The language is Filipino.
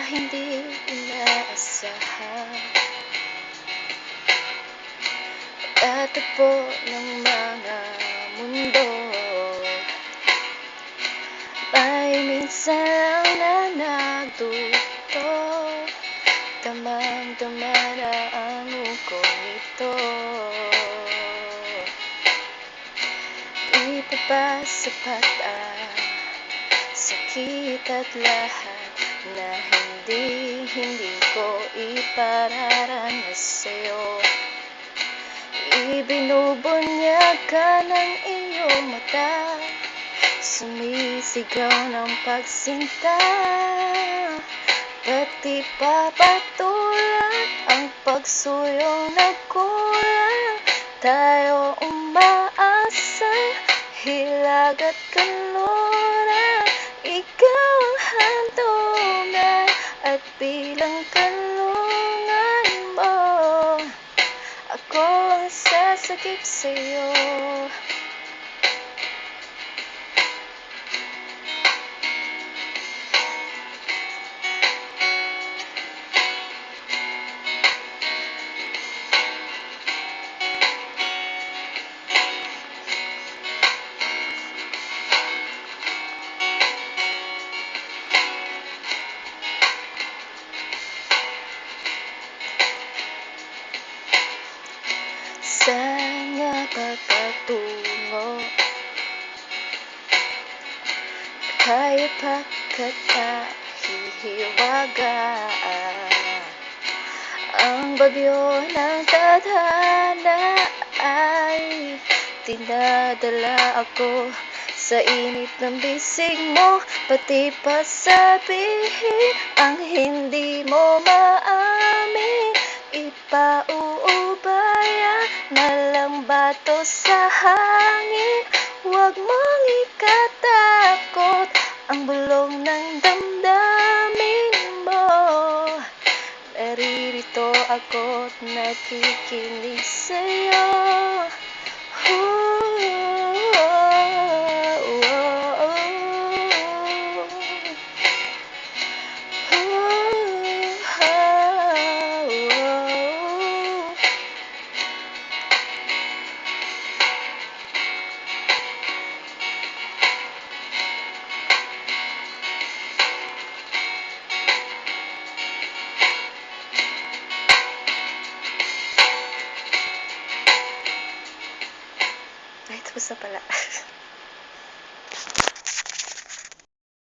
hindi inaasahan. Tatagpo ng mga mundo, may minsan lang na nagduto, damang-dama na ang ugong ito. Di pa ba sapat ang sakit at lahat na hindi ko ipararanas sa'yo? Ibinubunyag ka ng iyong mata, sumisigaw ng pagsinta, pati pa patulad ang pagsuyong nagkulang. Tayo umaasang hilag at kanluran, ikaw ang hantungan at bilang kanlungan mo, ako ang sasagip sa'yo. Saan nga ba patungo? Kaya pa kita hihiwagaan? Ang bagyo ng tadhana ay dinadala ako sa init ng bisig mo, pati pa sabihin ang hindi mo maamin. Ipauubaya na lang bato sa hangin, huwag mong ikatakot ang bulong ng damdamin mo. Naririto ako't nakikinig sa'yo. Ay, tapos na pala.